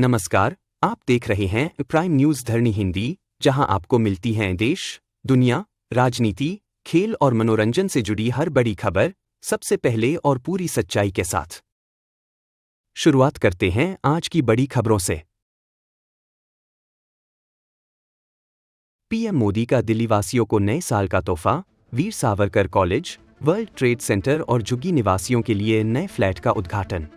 नमस्कार, आप देख रहे हैं प्राइम न्यूज धरनी हिंदी, जहां आपको मिलती हैं देश, दुनिया, राजनीति, खेल और मनोरंजन से जुड़ी हर बड़ी खबर सबसे पहले और पूरी सच्चाई के साथ। शुरुआत करते हैं आज की बड़ी खबरों से। पीएम मोदी का दिल्ली वासियों को नए साल का तोहफा, Veer Savarkar college, World Trade Centre और झुग्गी निवासियों के लिए नए फ्लैट का उद्घाटन।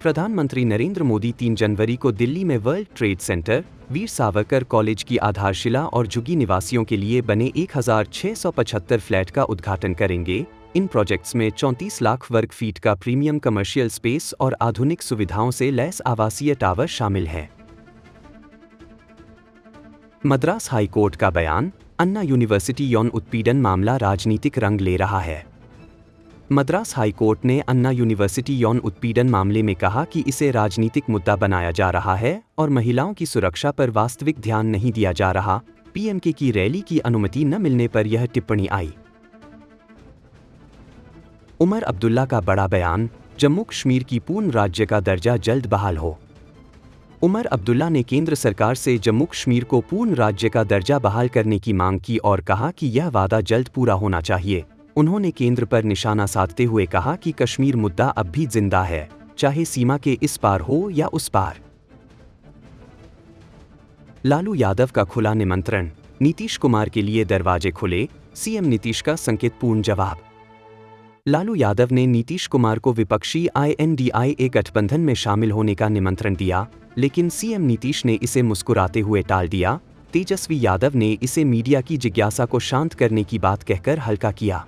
प्रधानमंत्री नरेंद्र मोदी 3 जनवरी को दिल्ली में वर्ल्ड ट्रेड सेंटर, वीर सावरकर कॉलेज की आधारशिला और झुग्गी निवासियों के लिए बने 1675 फ्लैट का उद्घाटन करेंगे। इन प्रोजेक्ट्स में 34 लाख वर्ग फीट का प्रीमियम कमर्शियल स्पेस और आधुनिक सुविधाओं से लैस आवासीय टावर शामिल हैं। मद्रास हाई कोर्ट का बयान, अन्ना यूनिवर्सिटी यौन उत्पीड़न मामला राजनीतिक रंग ले रहा है। मद्रास हाई कोर्ट ने अन्ना यूनिवर्सिटी यौन उत्पीड़न मामले में कहा कि इसे राजनीतिक मुद्दा बनाया जा रहा है और महिलाओं की सुरक्षा पर वास्तविक ध्यान नहीं दिया जा रहा। पीएमके की रैली की अनुमति न मिलने पर यह टिप्पणी आई। उमर अब्दुल्ला का बड़ा बयान, जम्मू कश्मीर की पूर्ण राज्य का दर्जा जल्द बहाल हो। उमर अब्दुल्ला ने केंद्र सरकार से जम्मू कश्मीर को पूर्ण राज्य का दर्जा बहाल करने की मांग की और कहा कि यह वादा जल्द पूरा होना चाहिए। उन्होंने केंद्र पर निशाना साधते हुए कहा कि कश्मीर मुद्दा अब भी जिंदा है, चाहे सीमा के इस पार हो या उस पार। लालू यादव का खुला निमंत्रण, नीतीश कुमार के लिए दरवाजे खुले, सीएम नीतीश का संकेतपूर्ण जवाब। लालू यादव ने नीतीश कुमार को विपक्षी INDIA गठबंधन में शामिल होने का निमंत्रण दिया, लेकिन सीएम नीतीश ने इसे मुस्कुराते हुए टाल दिया। तेजस्वी यादव ने इसे मीडिया की जिज्ञासा को शांत करने की बात कहकर हल्का किया।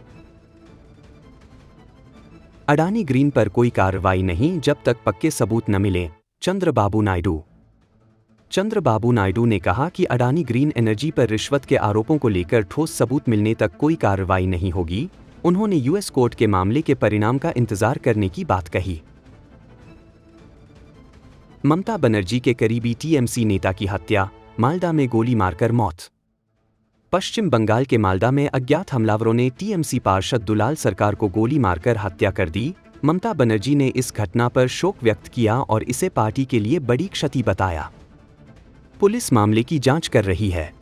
अडानी ग्रीन पर कोई कार्रवाई नहीं जब तक पक्के सबूत न मिले, चंद्रबाबू नायडू। चंद्रबाबू नायडू ने कहा कि अडानी ग्रीन एनर्जी पर रिश्वत के आरोपों को लेकर ठोस सबूत मिलने तक कोई कार्रवाई नहीं होगी। उन्होंने यूएस कोर्ट के मामले के परिणाम का इंतजार करने की बात कही। ममता बनर्जी के करीबी टीएमसी नेता की हत्या, मालदा में गोली मारकर मौत। पश्चिम बंगाल के मालदा में अज्ञात हमलावरों ने टीएमसी पार्षद दुलाल सरकार को गोली मारकर हत्या कर दी। ममता बनर्जी ने इस घटना पर शोक व्यक्त किया और इसे पार्टी के लिए बड़ी क्षति बताया। पुलिस मामले की जांच कर रही है।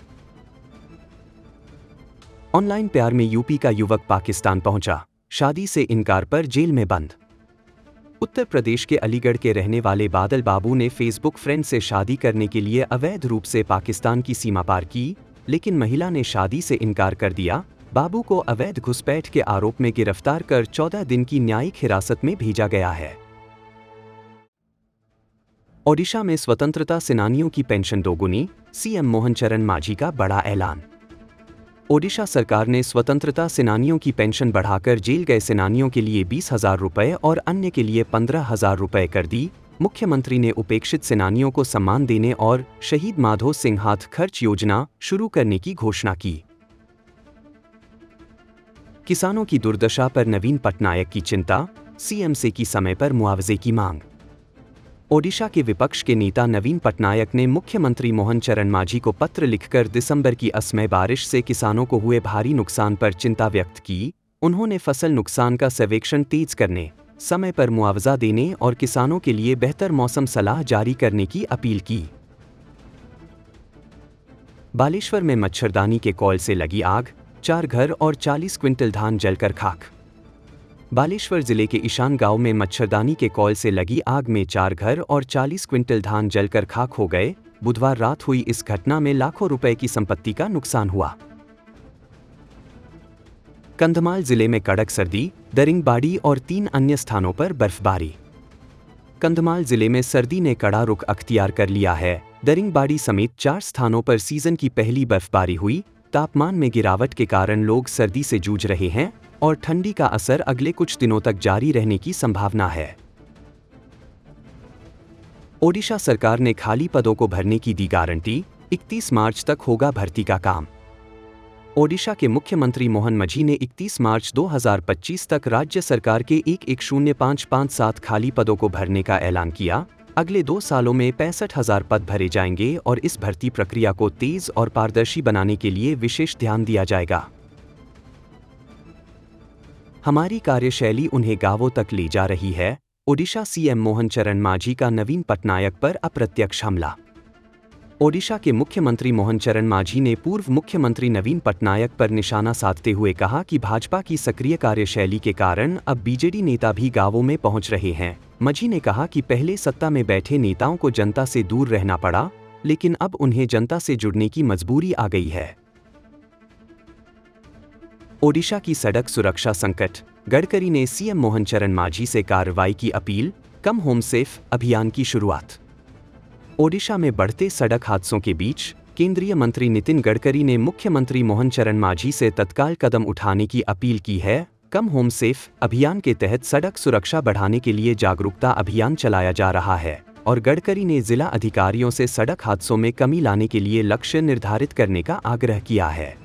ऑनलाइन प्यार में यूपी का युवक पाकिस्तान पहुंचा, शादी से इनकार पर जेल में बंद। उत्तर प्रदेश के अलीगढ़ के रहने वाले बादल बाबू ने फेसबुक फ्रेंड से शादी करने के लिए अवैध रूप से पाकिस्तान की सीमा पार की, लेकिन महिला ने शादी से इनकार कर दिया। बाबू को अवैध घुसपैठ के आरोप में गिरफ्तार कर 14 दिन की न्यायिक हिरासत में भेजा गया है। ओडिशा में स्वतंत्रता सेनानियों की पेंशन दोगुनी, सीएम मोहन चरण मांझी का बड़ा ऐलान। ओडिशा सरकार ने स्वतंत्रता सेनानियों की पेंशन बढ़ाकर जेल गए सेनानियों के लिए 20,000 रुपये और अन्य के लिए 15,000 रुपये कर दी। मुख्यमंत्री ने उपेक्षित सेनानियों को सम्मान देने और शहीद माधो सिंह हाथ खर्च योजना शुरू करने की घोषणा की। किसानों की दुर्दशा पर नवीन पटनायक की चिंता, सीएम से की समय पर मुआवजे की मांग। ओडिशा के विपक्ष के नेता नवीन पटनायक ने मुख्यमंत्री मोहन चरण मांझी को पत्र लिखकर दिसंबर की असमय बारिश से किसानों को हुए भारी नुकसान पर चिंता व्यक्त की। उन्होंने फसल नुकसान का सर्वेक्षण तेज करने, समय पर मुआवजा देने और किसानों के लिए बेहतर मौसम सलाह जारी करने की अपील की। बालेश्वर में मच्छरदानी के कॉल से लगी आग, 4 घर और 40 क्विंटल धान जलकर खाक। बालेश्वर जिले के ईशान गांव में मच्छरदानी के कॉल से लगी आग में 4 घर और 40 क्विंटल धान जलकर खाक हो गए। बुधवार रात हुई इस घटना में लाखों रुपए की संपत्ति का नुकसान हुआ। कंधमाल जिले में कड़क सर्दी, दरिंगबाड़ी और 3 अन्य स्थानों पर बर्फबारी। कंधमाल जिले में सर्दी ने कड़ा रुख अख्तियार कर लिया है। दरिंगबाड़ी समेत 4 स्थानों पर सीजन की पहली बर्फबारी हुई। तापमान में गिरावट के कारण लोग सर्दी से जूझ रहे हैं और ठंडी का असर अगले कुछ दिनों तक जारी रहने की संभावना है। ओडिशा सरकार ने खाली पदों को भरने की दी गारंटी, 31 मार्च तक होगा भर्ती का काम। ओडिशा के मुख्यमंत्री मोहन मांझी ने 31 मार्च 2025 तक राज्य सरकार के 1,10557 खाली पदों को भरने का ऐलान किया। अगले 2 सालों में 65,000 पद भरे जाएंगे और इस भर्ती प्रक्रिया को तेज और पारदर्शी बनाने के लिए विशेष ध्यान दिया जाएगा। हमारी कार्यशैली उन्हें गांवों तक ले जा रही है, ओडिशा सीएम मोहन चरण मांझी का नवीन पटनायक पर अप्रत्यक्ष हमला। ओडिशा के मुख्यमंत्री मोहन चरण मांझी ने पूर्व मुख्यमंत्री नवीन पटनायक पर निशाना साधते हुए कहा कि भाजपा की सक्रिय कार्यशैली के कारण अब बीजेडी नेता भी गांवों में पहुंच रहे हैं। मांझी ने कहा कि पहले सत्ता में बैठे नेताओं को जनता से दूर रहना पड़ा, लेकिन अब उन्हें जनता से जुड़ने की मजबूरी आ गई है। ओडिशा की सड़क सुरक्षा संकट, गडकरी ने सीएम मोहन चरण मांझी से कार्रवाई की अपील, कम होम सेफ अभियान की शुरुआत। ओडिशा में बढ़ते सड़क हादसों के बीच केंद्रीय मंत्री नितिन गडकरी ने मुख्यमंत्री मोहन चरण मांझी से तत्काल कदम उठाने की अपील की है। कम होम सेफ अभियान के तहत सड़क सुरक्षा बढ़ाने के लिए जागरूकता अभियान चलाया जा रहा है और गडकरी ने जिला अधिकारियों से सड़क हादसों में कमी लाने के लिए लक्ष्य निर्धारित करने का आग्रह किया है।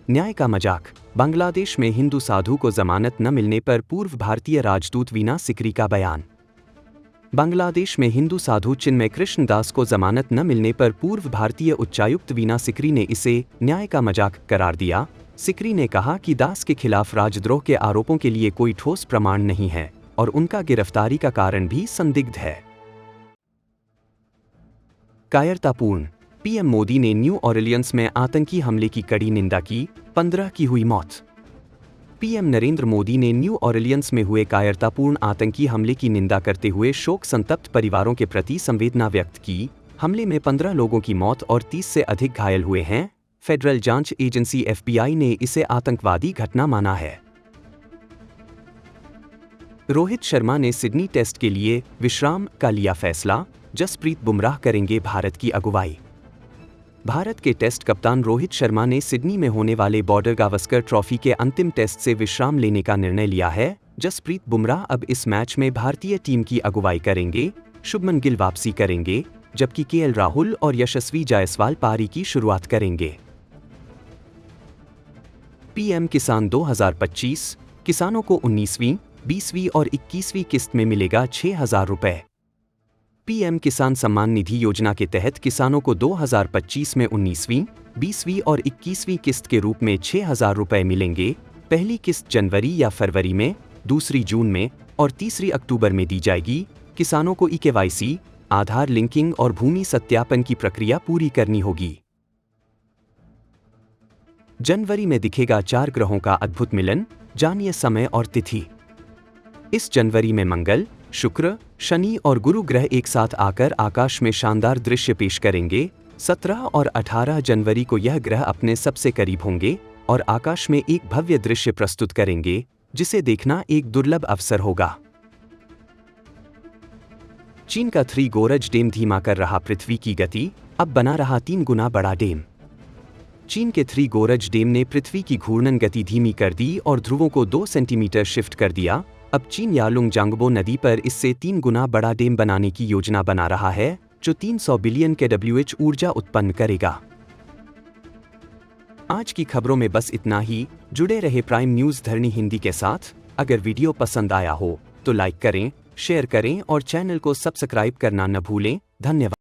न्याय का मजाक, बांग्लादेश में हिंदू साधु को जमानत न मिलने पर पूर्व भारतीय राजदूत वीना सिकरी का बयान। बांग्लादेश में हिंदू साधु चिन्मय कृष्ण दास को जमानत न मिलने पर पूर्व भारतीय उच्चायुक्त वीना सिकरी ने इसे न्याय का मजाक करार दिया। सिकरी ने कहा कि दास के खिलाफ राजद्रोह के आरोपों के लिए कोई ठोस प्रमाण नहीं है और उनका गिरफ्तारी का कारण भी संदिग्ध है। कायरतापूर्ण, पीएम मोदी ने न्यू ऑरलियंस में आतंकी हमले की कड़ी निंदा की, 15 की हुई मौत। पीएम नरेंद्र मोदी ने न्यू ऑरलियंस में हुए कायरतापूर्ण आतंकी हमले की निंदा करते हुए शोक संतप्त परिवारों के प्रति संवेदना व्यक्त की। हमले में 15 लोगों की मौत और 30 से अधिक घायल हुए हैं। फेडरल जांच एजेंसी FBI ने इसे आतंकवादी घटना माना है। रोहित शर्मा ने सिडनी टेस्ट के लिए विश्राम का लिया फैसला, जसप्रीत बुमराह करेंगे भारत की अगुवाई। भारत के टेस्ट कप्तान रोहित शर्मा ने सिडनी में होने वाले बॉर्डर गावस्कर ट्रॉफी के अंतिम टेस्ट से विश्राम लेने का निर्णय लिया है। जसप्रीत बुमराह अब इस मैच में भारतीय टीम की अगुवाई करेंगे। शुभमन गिल वापसी करेंगे, जबकि KL राहुल और यशस्वी जायसवाल पारी की शुरुआत करेंगे। PM किसान 2025, किसानों को 19वीं, 20वीं और 21वीं किस्त में मिलेगा 6,000 रुपए। PM किसान सम्मान निधि योजना के तहत किसानों को 2025 में 19वीं, 20वीं और 21वीं किस्त के रूप में 6,000 रुपए मिलेंगे। पहली किस्त जनवरी या फरवरी में, दूसरी जून में और तीसरी अक्टूबर में दी जाएगी। किसानों को eKYC, आधार लिंकिंग और भूमि सत्यापन की प्रक्रिया पूरी करनी होगी। जनवरी में दिखेगा 4 ग्रहों का अद्भुत मिलन, जानिए समय और तिथि। इस जनवरी में मंगल, शुक्र, शनि और गुरु ग्रह एक साथ आकर आकाश में शानदार दृश्य पेश करेंगे। 17 और 18 जनवरी को यह ग्रह अपने सबसे करीब होंगे और आकाश में एक भव्य दृश्य प्रस्तुत करेंगे, जिसे देखना एक दुर्लभ अवसर होगा। चीन का 3 गोरज डैम धीमा कर रहा पृथ्वी की गति, अब बना रहा 3 गुना बड़ा डैम। चीन के 3 गोरज डैम ने पृथ्वी की घूर्णन गति धीमी कर दी और ध्रुवों को 2 सेंटीमीटर शिफ्ट कर दिया। अब चीन यालुंग जांगबो नदी पर इससे 3 गुना बड़ा डैम बनाने की योजना बना रहा है, जो 300 बिलियन kWh ऊर्जा उत्पन्न करेगा। आज की खबरों में बस इतना ही। जुड़े रहे प्राइम न्यूज़ धरनी हिंदी के साथ। अगर वीडियो पसंद आया हो तो लाइक करें, शेयर करें और चैनल को सब्सक्राइब करना न भूलें। धन्यवाद।